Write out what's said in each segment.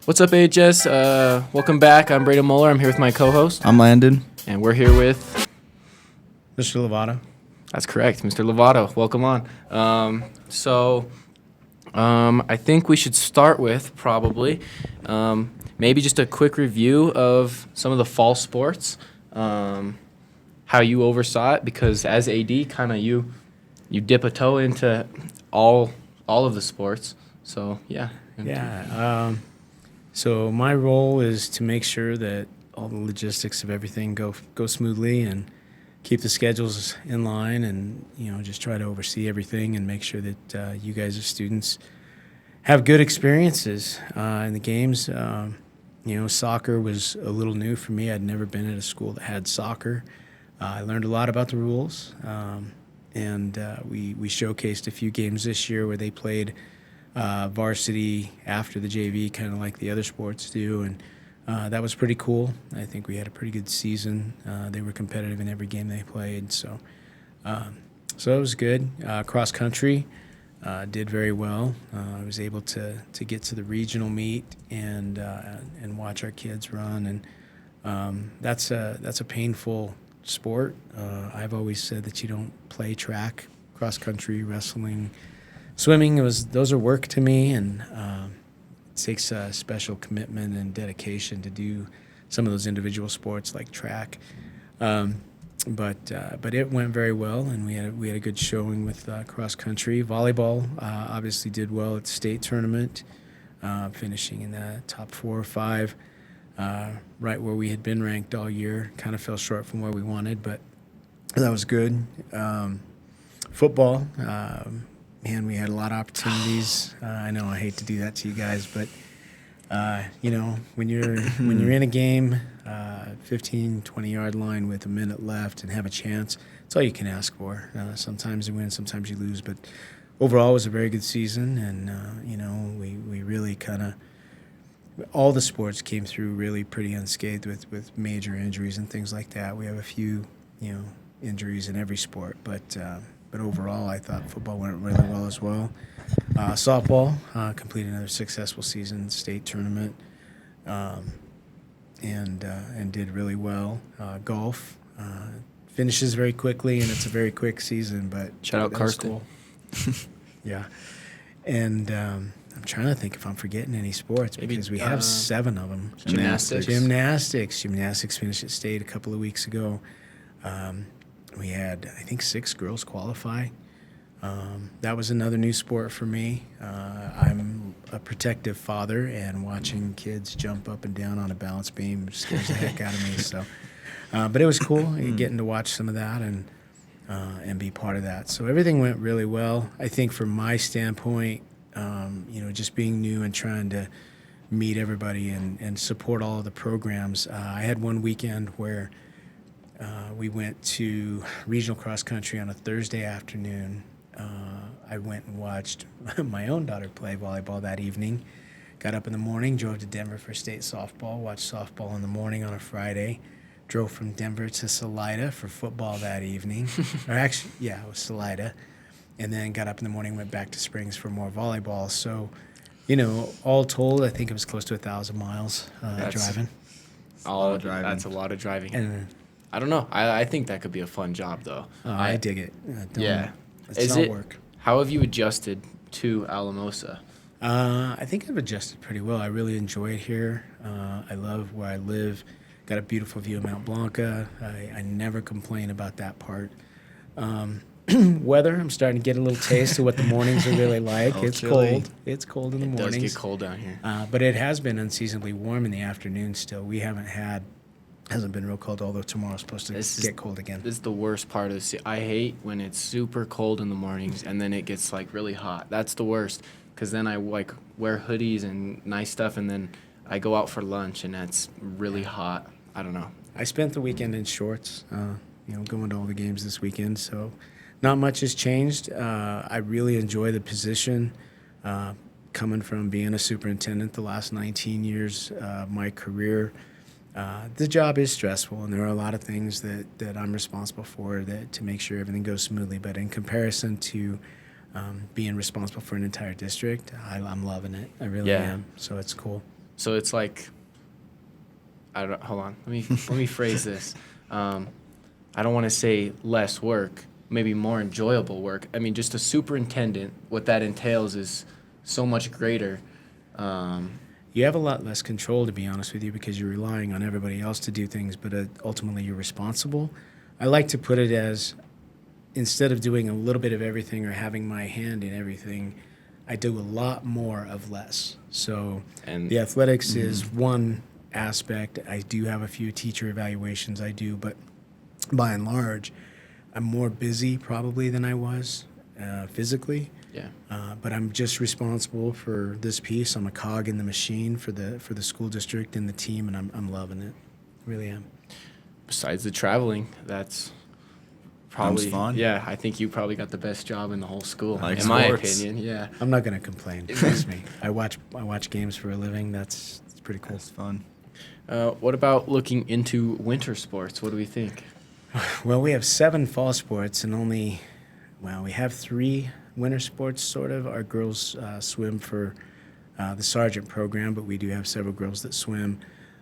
What's up, AHS? Welcome back. I'm Braden Muller. I'm here with my co-host, I'm Landon. and we're here with. Mr. Lovato. That's correct, Mr. Lovato. Welcome on. I think we should start with probably maybe just a quick review of some of the fall sports, how you oversaw it, because as AD, kind of you dip a toe into all of the sports. So yeah. Yeah. So my role is to make sure that all the logistics of everything go smoothly and keep the schedules in line, and just try to oversee everything and make sure that you guys as students have good experiences in the games. Soccer was a little new for me. I'd never been at a school that had soccer. I learned a lot about the rules, and we showcased a few games this year where they played varsity after the JV, kind of like the other sports do, and that was pretty cool. I think we had a pretty good season. They were competitive in every game they played, so it was good. Cross country did very well. I was able to get to the regional meet and watch our kids run, and that's a painful sport. I've always said that you don't play track, cross country, wrestling, swimming. Those are work to me, and it takes a special commitment and dedication to do some of those individual sports like track. But it went very well, and we had a good showing with cross country. Volleyball obviously did well at the state tournament, finishing in the top 4 or 5, right where we had been ranked all year. Kind of fell short from where we wanted, but that was good. Football. Man, we had a lot of opportunities. I know I hate to do that to you guys, but when you're in a game, 15, 20-yard line with a minute left and have a chance, that's all you can ask for. Sometimes you win, sometimes you lose, but overall it was a very good season, and we really kind of all the sports came through really pretty unscathed with major injuries and things like that. We have a few injuries in every sport, but overall, I thought football went really well as well. Softball completed another successful season, state tournament, and did really well. Golf finishes very quickly, and it's a very quick season. But Shout out Karsten. Cool. Yeah, and I'm trying to think if I'm forgetting any sports, because we have 7 of them. Gymnastics finished at state a couple of weeks ago. We had, I think, 6 girls qualify. That was another new sport for me. I'm a protective father, and watching kids jump up and down on a balance beam scares the heck out of me. So, but it was cool getting to watch some of that and be part of that. So everything went really well. I think from my standpoint, just being new and trying to meet everybody and support all of the programs. I had one weekend where we went to regional cross country on a Thursday afternoon. I went and watched my own daughter play volleyball that evening. Got up in the morning, drove to Denver for state softball, watched softball in the morning on a Friday, drove from Denver to Salida for football that evening. Or actually, yeah, it was Salida. And then got up in the morning, went back to Springs for more volleyball. So, all told, I think it was close to 1,000 miles driving. All driving. That's a lot of driving. And I don't know. I think that could be a fun job, though. I dig it. Yeah. It's not work. How have you adjusted to Alamosa? I think I've adjusted pretty well. I really enjoy it here. I love where I live. Got a beautiful view of Mount Blanca. I never complain about that part. Weather, I'm starting to get a little taste of what the mornings are really like. It's chilly. Cold. It's cold in the mornings. It does get cold down here. But it has been unseasonably warm in the afternoon still. We hasn't been real cold, although tomorrow's supposed to get cold again. This is the worst part of the I hate when it's super cold in the mornings and then it gets really hot. That's the worst, because then I wear hoodies and nice stuff, and then I go out for lunch and it's really hot. I don't know. I spent the weekend in shorts, going to all the games this weekend, so not much has changed. I really enjoy the position, coming from being a superintendent the last 19 years of my career. The job is stressful, and there are a lot of things that I'm responsible for to make sure everything goes smoothly. But in comparison to being responsible for an entire district, I'm loving it. I really am. So it's cool. So it's like, I don't. Hold on. Let me phrase this. I don't want to say less work, maybe more enjoyable work. I mean, just a superintendent, what that entails is so much greater. You have a lot less control, to be honest with you, because you're relying on everybody else to do things, but ultimately you're responsible. I like to put it as, instead of doing a little bit of everything or having my hand in everything, I do a lot more of less. So And the athletics is one aspect. I do have a few teacher evaluations I do, but by and large, I'm more busy probably than I was physically. yeah. But I'm just responsible for this piece. I'm a cog in the machine for the school district and the team, and I'm loving it. Really am. Besides the traveling, that's probably Sounds fun. Yeah, I think you probably got the best job in the whole school, Like in my sports. opinion. Yeah. I'm not gonna complain. Trust me. I watch games for a living. It's pretty cool. That's fun. What about looking into winter sports? What do we think? Well, we have 7 fall sports and we have 3 winter sports, sort of. Our girls swim for the sergeant program, but we do have several girls that swim.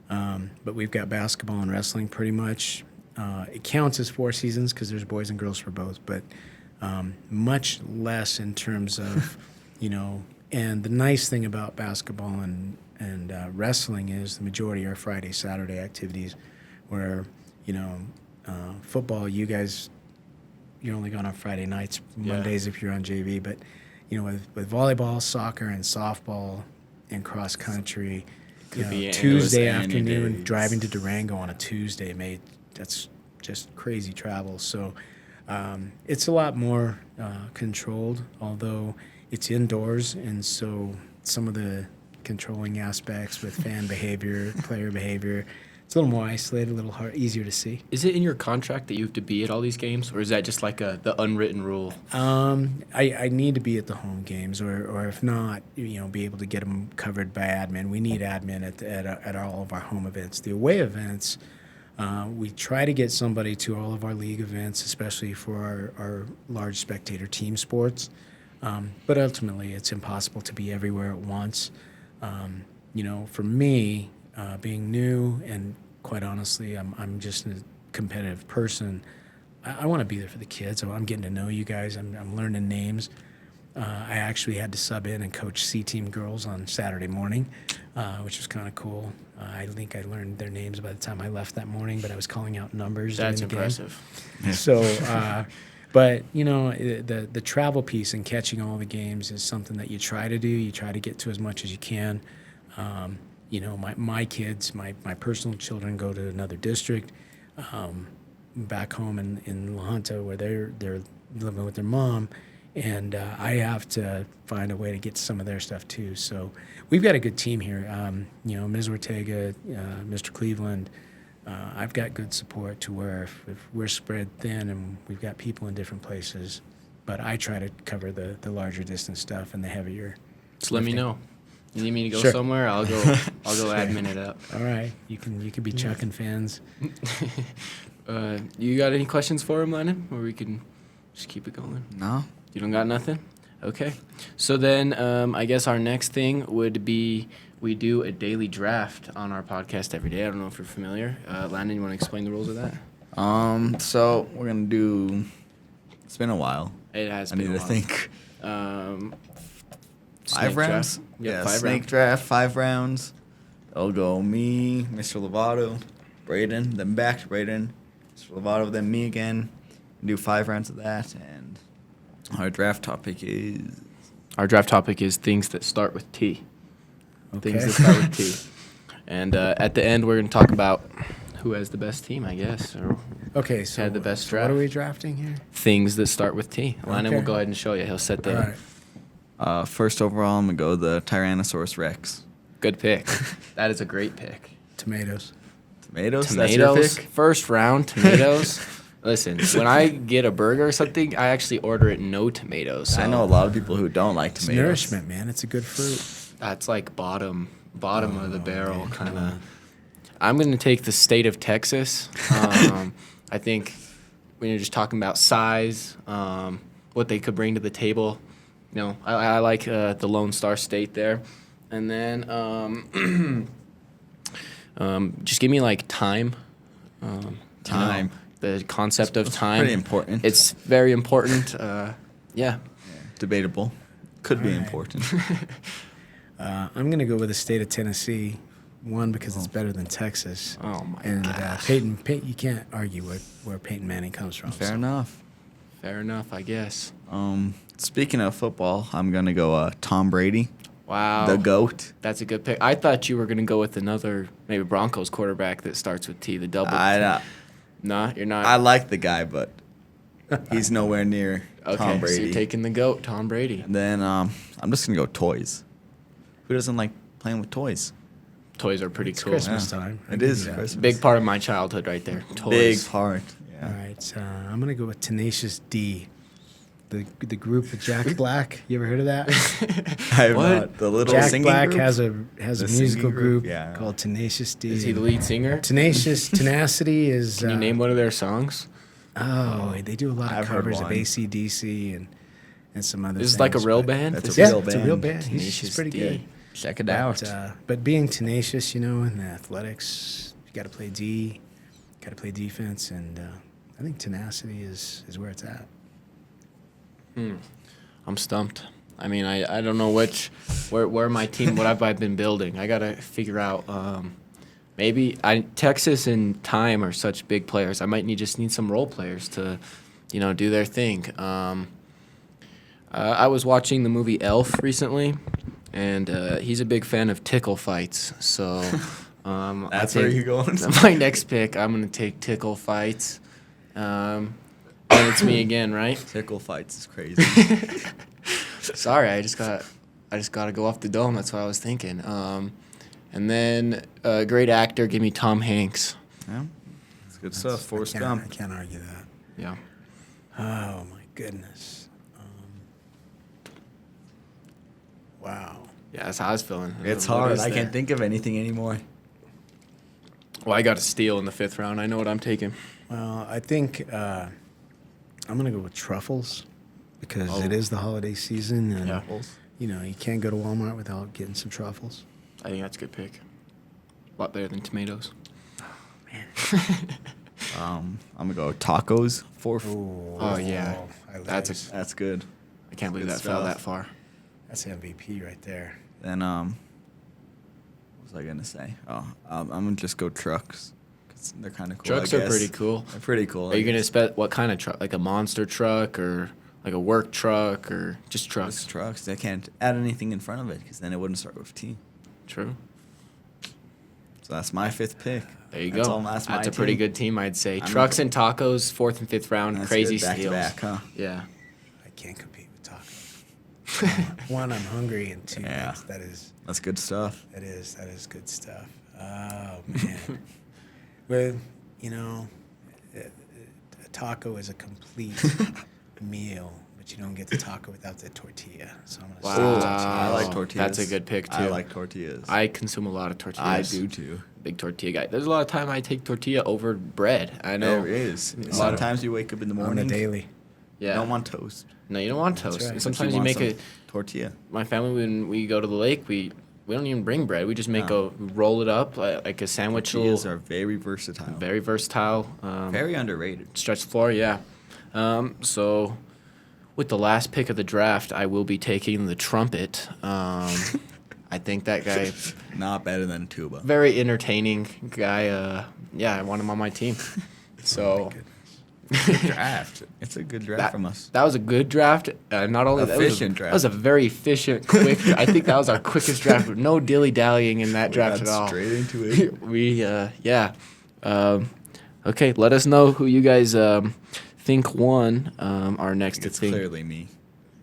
But we've got basketball and wrestling pretty much. It counts as 4 seasons because there's boys and girls for both, but much less in terms of, and the nice thing about basketball and wrestling is the majority are Friday, Saturday activities where, football, you're only going on Friday nights, Mondays if you're on JV, but with volleyball, soccer, and softball and cross country, Could be Tuesday any afternoon days. driving to Durango on a Tuesday, that's just crazy travel. So it's a lot more controlled, although it's indoors, and so some of the controlling aspects with fan behavior, player behavior, it's a little more isolated, a little easier to see. Is it in your contract that you have to be at all these games, or is that just like the unwritten rule? I need to be at the home games, or if not, be able to get them covered by admin. We need admin at all of our home events. The away events, we try to get somebody to all of our league events, especially for our large spectator team sports. But ultimately, it's impossible to be everywhere at once. For me, being new and quite honestly, I'm just a competitive person. I want to be there for the kids. I'm getting to know you guys. I'm learning names. I actually had to sub in and coach C-team girls on Saturday morning, which was kind of cool. I think I learned their names by the time I left that morning, but I was calling out numbers. That's during the impressive. game. So, but the travel piece and catching all the games is something that you try to do. You try to get to as much as you can. My kids, my personal children go to another district, back home in Lovato where they're living with their mom, and I have to find a way to get to some of their stuff too. So we've got a good team here. Ms. Ortega, Mr. Cleveland. I've got good support to where if we're spread thin and we've got people in different places, but I try to cover the larger distance stuff and the heavier. Just let me know. You need me to go Sure. somewhere? I'll go admin it up. All right, you could be chucking fans. You got any questions for him, Lennon? Or we can just keep it going? No? You don't got nothing? Okay. So then I guess our next thing would be we do a daily draft on our podcast every day. I don't know if you're familiar. Landon, you want to explain the rules of that? So we're gonna do. It's been a while. It has I been need a to while. think. Snake 5 rounds. draft? Yeah, Yeah, 5 snake rounds. draft. 5 rounds. It'll go me, Mr. Lovato, Braden, then back to Braden, Mr. Lovato, then me again. Do 5 rounds of that, and our draft topic is. Our draft topic is things that start with T. Okay. Things that start with T. And at the end, we're going to talk about who has the best team, I guess, or Okay, so Had the best so draft. what are we drafting here? things that start with T. Landon will Okay. go ahead and show you. He'll set All the right. First overall, I'm gonna go the Tyrannosaurus Rex. good pick. That is a great pick. Tomatoes. Tomatoes. Tomatoes, That's your pick? first round tomatoes. Listen, when I get a burger or something, I actually order it no tomatoes. So I know a lot of people who don't like It's tomatoes. nourishment, man. It's a good fruit. that's like bottom of the barrel man, kind come of. on. I'm going to take the state of Texas. I think when you're just talking about size, what they could bring to the table, I like the Lone Star State there. And then just give me like time. Time. The concept of time. Pretty important. It's very important. Yeah. Debatable. Could be All right. important. I'm going to go with the state of Tennessee. One, because it's better than Texas. Oh my And gosh. Peyton, you can't argue where Peyton Manning comes from. Fair so. enough. Fair enough, I guess. Speaking of football, I'm gonna go Tom Brady, Wow. the GOAT. That's a good pick. I thought you were going to go with another, maybe Broncos quarterback that starts with T, the double. Nah, you're not. I like the guy, but he's nowhere near Okay, Tom Brady. so you're taking the GOAT, Tom Brady. And then I'm just gonna go toys. Who doesn't like playing with toys? Toys are pretty It's cool. Christmas Yeah. time. It is Yeah. Christmas. Big part of my childhood right there. Toys. Big part. All Yeah. right, I'm going to go with Tenacious D. The group of Jack Black. You ever heard of that? I have What? not. The little Jack singing Black group? has a The musical singing group, group? Yeah. called Tenacious D. Is he the lead singer? Tenacity is. Can you name one of their songs? Oh, they do a lot of I've heard covers of one. AC/DC and some other. This is like a things, real but- band? That's a Yeah, real it's a real band. band. He's Tenacious pretty D. good. Check it out. But being tenacious, in the athletics, you got to play D, got to play defense, and I think tenacity is where it's at. I'm stumped. I mean, I don't know where my team, what have I been building. I got to figure out. Maybe Texas and Time are such big players. I might just need some role players to, do their thing. I was watching the movie Elf recently, and he's a big fan of tickle fights. So That's where you're going? My next pick, I'm gonna take tickle fights. And it's me again, right? Tickle fights is crazy. Sorry, I just got to go off the dome. That's what I was thinking. And then great actor, give me Tom Hanks. Yeah. It's good stuff. Forrest I Gump. can't argue that. Yeah. Oh my goodness. Wow. Yeah, that's how I was feeling. It's What hard. is I that? can't think of anything anymore. Well, I got a steal in the 5th round. I know what I'm taking. Well, I think I'm gonna go with truffles because it is the holiday season, and Yeah. you can't go to Walmart without getting some truffles. I think that's a good pick. A lot better than tomatoes. I'm gonna go tacos. Oh, yeah. that's That's good. I can't believe Good that fell stuff. that far. that's MVP right there. Then what was I gonna say? Oh, I'm gonna just go trucks. 'Cause they're kind of cool. Trucks I are guess. pretty cool. They're pretty cool. Are you going to what kind of truck? Like a monster truck or like a work truck or just trucks? Just trucks? They can't add anything in front of it because then it wouldn't start with T. True. So that's my 5th pick. There you That's go. all- that's my a pretty team. good team, I'd say. I'm Trucks go- and tacos, 4th and 5th round, That's crazy good. Back steals. to back, huh? Yeah. I can't compete with tacos. One, I'm hungry, and two, Yeah. that is good stuff. good stuff. Oh man. Well, a taco is a complete meal, but you don't get the taco without the tortilla. So I'm gonna say Wow. tortilla. I like tortillas. That's a good pick, too. I like tortillas. I consume a lot of tortillas. I do too. Big tortilla guy. There's a lot of time I take tortilla over bread. I know. There is. A lot of- Sometimes you wake up in the On the morning. daily. Yeah. You don't want toast. No, you don't want That's toast. right. And But sometimes you you want make some tortilla. my family, when we go to the lake, we don't even bring bread. We just make No. roll it up like a sandwich. Tortillas little- are very versatile. very versatile. Very underrated. Stretch the floor, yeah. So with the last pick of the draft, I will be taking the trumpet. I think that guy, Not better than tuba. very entertaining guy. Yeah, I want him on my team. So Draft. It's a good draft that, from us. that was a good draft. Not only Efficient that draft. was a very efficient, quick. I think that was our quickest draft. No dilly dallying in that draft at got all. straight into it. Yeah. Okay, let us know who you guys think won our next It's thing. clearly me.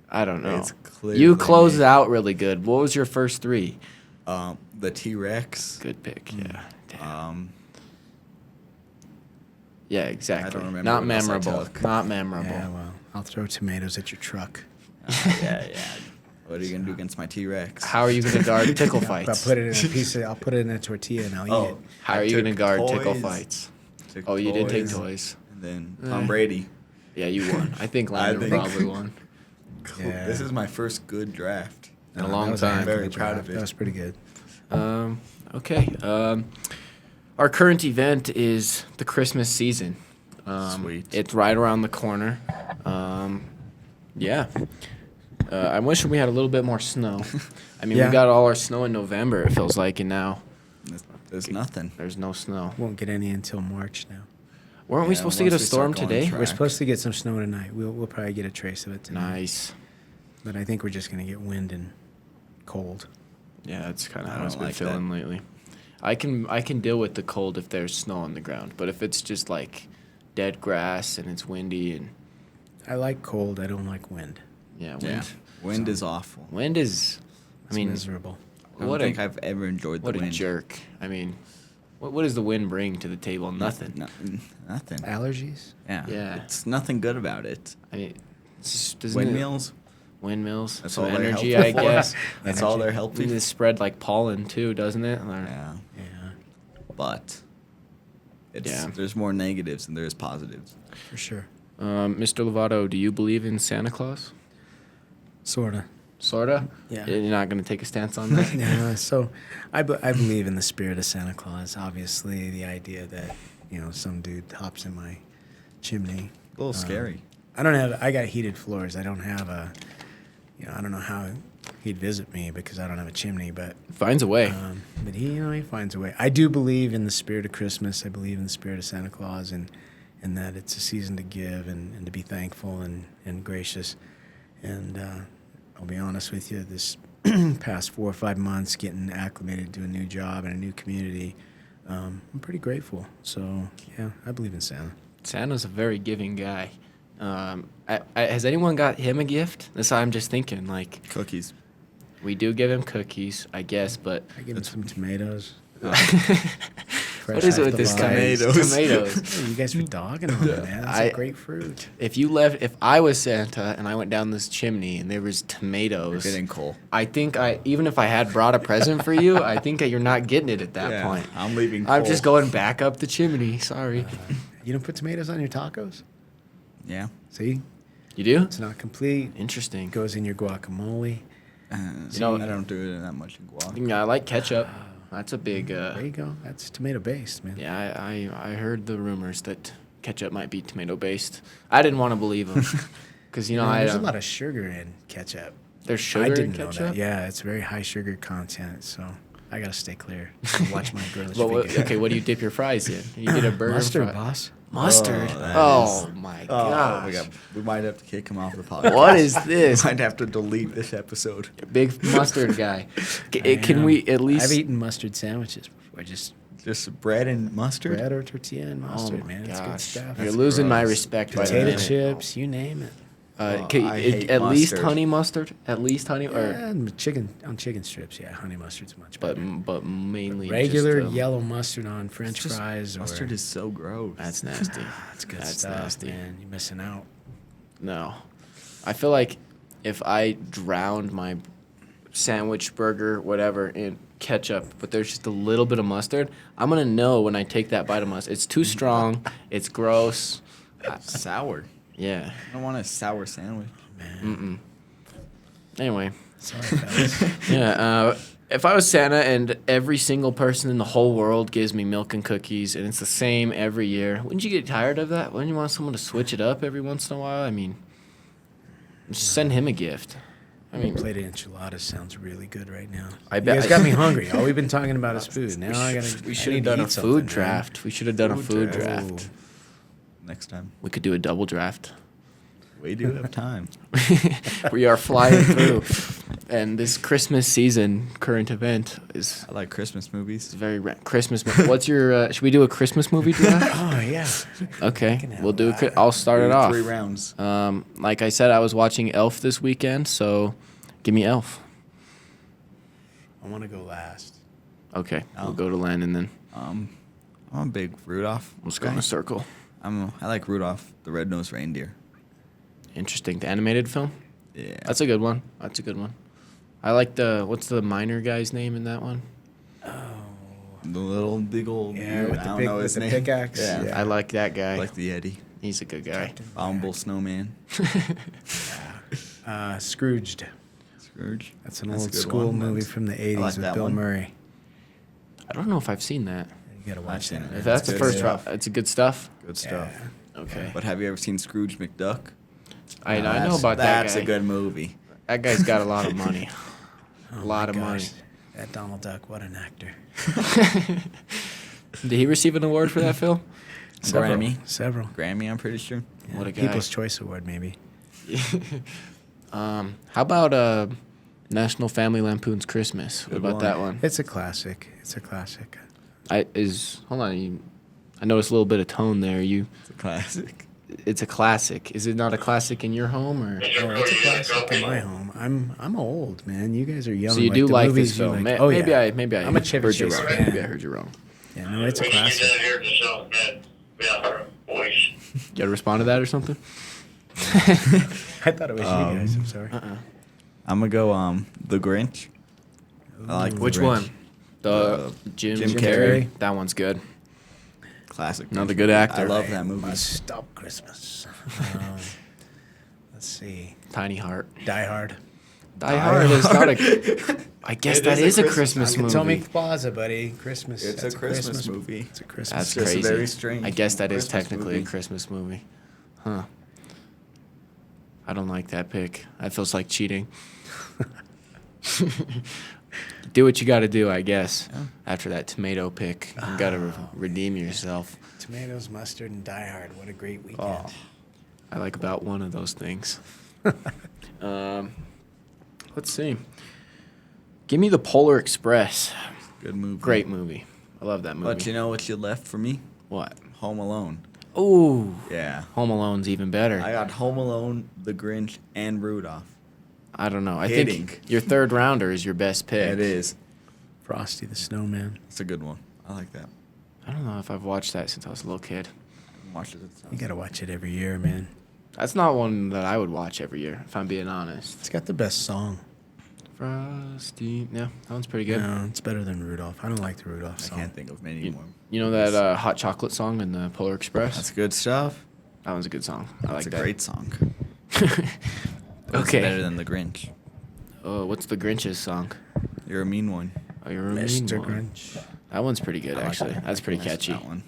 I don't know. It's clearly You closed me. it out really good. What was your first 3? The T-Rex. Good pick. Yeah. Damn. Yeah, exactly. don't remember Not what else I memorable. took. Not memorable. Yeah, well, I'll throw tomatoes at your truck. Yeah. What are you gonna do against my T-Rex? How are you going to guard tickle I'll fights? put it in a piece. I'll put it in a tortilla and I'll eat it. How I are you going to took guard tickle toys. fights? Took Oh, you did take toys. toys. And then Eh. Tom Brady. Yeah, you won. I think I Landon think- probably won. Yeah. This is my first good draft. in a That long was a heck time. a Very job. proud of it. That was pretty good. Okay. Our current event is the Christmas season. Sweet. It's right around the corner. Yeah. I wish we had a little bit more snow. I mean, Yeah. we got all our snow in November, it feels like, and now There's nothing. there's no snow. Won't get any until March now. Weren't we Yeah, supposed to get a once we start storm going today? track. We're supposed to get some snow tonight. We'll probably get a trace of it tonight. Nice. But I think we're just going to get wind and cold. Yeah, that's kind of I how it's don't been like feeling lately. I can deal with the cold if there's snow on the ground, but if it's just like dead grass and it's windy and I like cold. I don't like wind. yeah, wind. Yeah. Wind is awful. Wind is, It's I mean, miserable. I don't what think a I've ever enjoyed the what a wind. jerk. I mean, what does the wind bring to the table? Nothing. Nothing. Allergies? Yeah. Yeah. It's nothing good about it. I mean, doesn't Windmills. windmills, That's some all they're energy, helpful I for. guess. That's all they're And helping. they spread like pollen too, doesn't it? Or- Yeah. Yeah, But Yeah. there's more negatives than there is positives. for sure. Mr. Lovato, do you believe in Santa Claus? Sort of. Sorta. Yeah. You're not gonna take a stance on that. Yeah, so I believe in the spirit of Santa Claus. Obviously, the idea that, some dude hops in my chimney. A little scary. I got heated floors. I don't have I don't know how he'd visit me because I don't have a chimney, but Finds a way. but he finds a way. I do believe in the spirit of Christmas. I believe in the spirit of Santa Claus and that it's a season to give and to be thankful and gracious. And I'll be honest with you, this past 4 or 5 months getting acclimated to a new job and a new community, I'm pretty grateful. So, yeah, I believe in Santa. Santa's a very giving guy. Has anyone got him a gift? That's what I'm just thinking. Like, Cookies. we do give him cookies, I guess, but I give him some tomatoes. what is it with this guy? Tomatoes. Tomatoes. Hey, you guys were dogging on it, man. That's I- a great fruit. If I was Santa and I went down this chimney and there was You're tomatoes, getting coal. I think even if I had brought a present for you, I think that you're not getting it at that point. I'm leaving I'm coal. just going back up the chimney. Sorry. You don't put tomatoes on your tacos? Yeah. See? You do? It's not complete. Interesting. It goes in your guacamole. You know- I don't do it that much in guac. Yeah, I like ketchup. That's a big. There you go. That's tomato based, man. Yeah, I heard the rumors that ketchup might be tomato based. I didn't want to believe them because There's a lot of sugar in ketchup. there's sugar I didn't in know ketchup. that. Yeah, it's very high sugar content, so I gotta stay clear. Watch my girlish But what, figure. okay, what do you dip your fries in? You get a burger Mustard, fry. boss. Mustard. Oh, that Oh, is- my Oh, gosh. we might have to kick him off the podcast. What is this? We might have to delete this episode. Big mustard guy. I Can am. we at least? I've eaten mustard sandwiches before. Just Just bread and mustard? bread or tortilla and Oh mustard, my man. It's good gosh. stuff. You're That's losing my gross. respect by the Potato minute. chips, you name it. Oh, Okay, I hate at least mustard. honey mustard. At least honey, or And chicken on chicken strips, yeah. Honey mustard's much but better. mainly Regular just, yellow mustard on French It's just- fries. Mustard or, is so gross. That's nasty. That's good That's stuff, nasty. man. You're missing out. No, I feel like if I drowned my sandwich, burger, whatever in ketchup, but there's just a little bit of mustard, I'm gonna know when I take that bite of mustard. It's too strong. It's gross. sour. Yeah. I don't want a sour sandwich. Man. Anyway. Sorry, fellas. Yeah, if I was Santa and every single person in the whole world gives me milk and cookies and it's the same every year, wouldn't you get tired of that? Wouldn't you want someone to switch it up every once in a while? I mean, just send him a gift. I mean, Plated enchiladas sounds really good right now. I You bet- guys got me hungry. All we've been talking about is food. Now I gotta. we I should need have to done a eat something, food man. draft. We should have done a food Food draft. draft. Next time. We could do a double draft. We do have time. We are flying through. And this Christmas season current event is I like Christmas movies. very Christmas. What's your? Should we do a Christmas movie draft? Oh yeah. Okay, can have we'll do. that. I'll start it off. 3 rounds. Like I said, I was watching Elf this weekend, so give me Elf. I want to go last. Okay, Oh. we'll go to Landon then. I'm a big Rudolph. Let's go in guy. a circle. I like Rudolph the Red-Nosed Reindeer. Interesting. The animated film? Yeah. That's a good one. That's a good one. I like what's the miner guy's name in that one? the little big old Yeah, dude. with I the don't big- know with his the name. pickaxe. Yeah. Yeah. I like that guy. I like the Yeti. He's a good guy. Abominable Snowman. Scrooged. Scrooge. That's an That's a old good school one. movie from the 80s like with that Bill one. Murray. I don't know if I've seen that. You gotta watch seen that. it. If that's the good first stuff. round, it's a good stuff. Good stuff. Yeah. Okay. But have you ever seen Scrooge McDuck? I know That's- about that guy. That's a good movie. That guy's got a lot of money. Oh A lot my of money. gosh. That Donald Duck, what an actor. Did he receive an award for that film? Grammy. Several. Grammy, I'm pretty sure. Yeah, What a guy. People's Choice Award, maybe. How about National Family Lampoon's Christmas? What Good about one. that one? It's a classic. It's a classic. Hold on. I noticed a little bit of tone there. It's a classic. It's a classic. Is it not a classic in your home, or? Oh, it's a classic in my home. I'm old, man. You guys are young. So you do the like movies this you film? like. Maybe yeah. maybe I I'm a Chevy heard you Chase wrong. fan. Maybe I heard you wrong. Yeah, no, it's a We should classic. get down here to South Bend. We have our voice. You gotta respond to that or something? I thought it was you guys. I'm sorry. I'm gonna go The Grinch. I like The Which Grinch. one? The Jim Jim Carrey. Carrey. That one's good. Classic. Another Grinch good movie. actor. I love that movie. Must stop Christmas. Let's see. Tiny Heart. Die Hard. Die Hard is not a. I guess It that is is a a Christmas Christmas Atomic movie. Plaza, buddy. Christmas. It's That's a Christmas movie. It's a Christmas. That's just a crazy. very strange I guess that is Christmas technically movie. a Christmas movie. Huh. I don't like that pick. That feels like cheating. Do what you got to do, I guess. Yeah. After that tomato pick, you got to redeem yourself. Tomatoes, mustard, and Die Hard. What a great weekend. Oh, I like about one of those things. Let's see. Give me the Polar Express. Good movie. Great movie. I love that movie. But you know what you left for me? What? Home Alone. Ooh. Yeah. Home Alone's even better. I got Home Alone, The Grinch, and Rudolph. I don't know. I Hitting. think your third rounder is your best pick. It is. Frosty the Snowman. It's a good one. I like that. I don't know if I've watched that since I was a little kid. Watch it. You gotta watch it every year, man. That's not one that I would watch every year, if I'm being honest. It's got the best song. Frosty. Yeah, that one's pretty good. No, it's better than Rudolph. I don't like the Rudolph I song. can't think of many You, more. you know that hot chocolate song in the Polar Express? That's good stuff. That one's a good song. I That's like a that. great song. But It's Okay. better than The Grinch. What's the Grinch's song? You're a mean one. Oh, you're a mean Mr. one. Grinch. That one's pretty good, I like actually. that. That's pretty I like catchy. That one.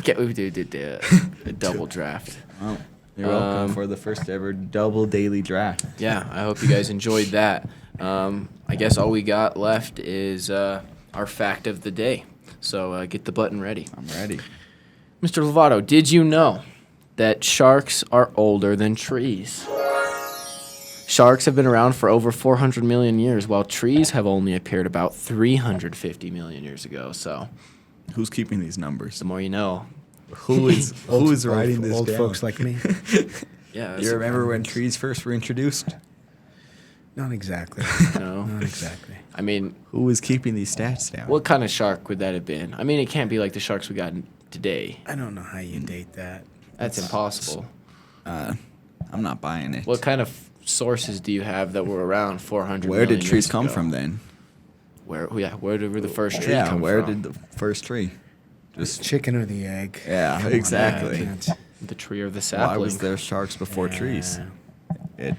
Okay, we did a double draft. Well, you're welcome Um, for the first ever double daily draft. Yeah, I hope you guys enjoyed that. I guess all we got left is our fact of the day. So get the button ready. I'm ready. Mr. Lovato, did you know that sharks are older than trees? Sharks have been around for over 400 million years, while trees have only appeared about 350 million years ago. So Who's keeping these numbers? the more you know. Who is writing this old down? folks like me? Yeah. You remember when trees first were introduced? Not exactly. No. Not exactly. I mean, Who was keeping these stats down? what kind of shark would that have been? I mean, it can't be like the sharks we got today. I don't know how you date that. That's impossible. I'm not buying it. What kind of sources do you have that were around 400 Where did million trees years come ago? from then? Where did the first tree Yeah, come where from? did the first tree? Just chicken or the egg. Yeah, Come on, exactly. man. The tree or the sapling? Why was there sharks before trees? It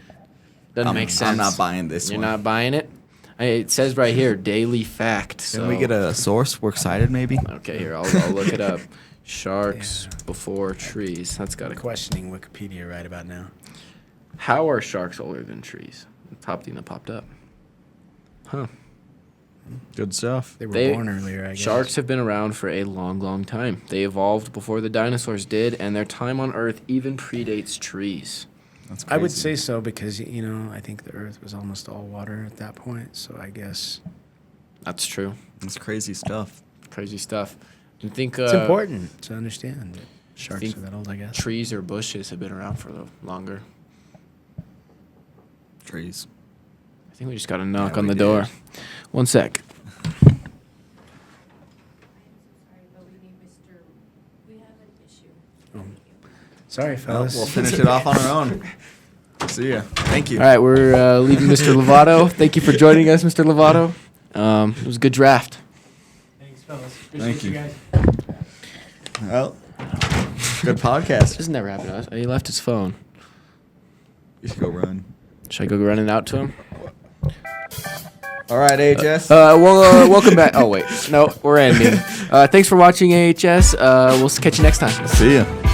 Doesn't make sense. I'm not buying this You're one. not buying it? It says right here, daily fact. Can we get a source? We're excited, maybe. Okay, here, I'll look it up. Sharks before trees. That's got I'm to. questioning Wikipedia right about now. How are sharks older than trees? The top thing that popped up. Huh. Good stuff. They were They- born earlier, I guess. Sharks have been around for a long, long time. They evolved before the dinosaurs did, and their time on Earth even predates trees. That's I would crazy. say so because, you know, I think the Earth was almost all water at that point. So I guess That's true. That's crazy stuff. Crazy stuff. Do you think it's important to understand that sharks think are that old, I guess. trees or bushes have been around for longer? Trees. I think we just got to knock Yeah, on we the did. door. One sec. Sorry, but we have an issue. Sorry, Well, fellas. we'll finish it off on our own. See ya. Thank you. All right, we're leaving Mr. Lovato. Thank you for joining us, Mr. Lovato. It was a good draft. Thanks, fellas. Thank you. Well, good podcast. This has never happened to us. He left his phone. You should go run. Should I go running out to him? All right, AHS. Welcome back. Oh, wait. No, we're ending. Thanks for watching, AHS. We'll catch you next time. See ya.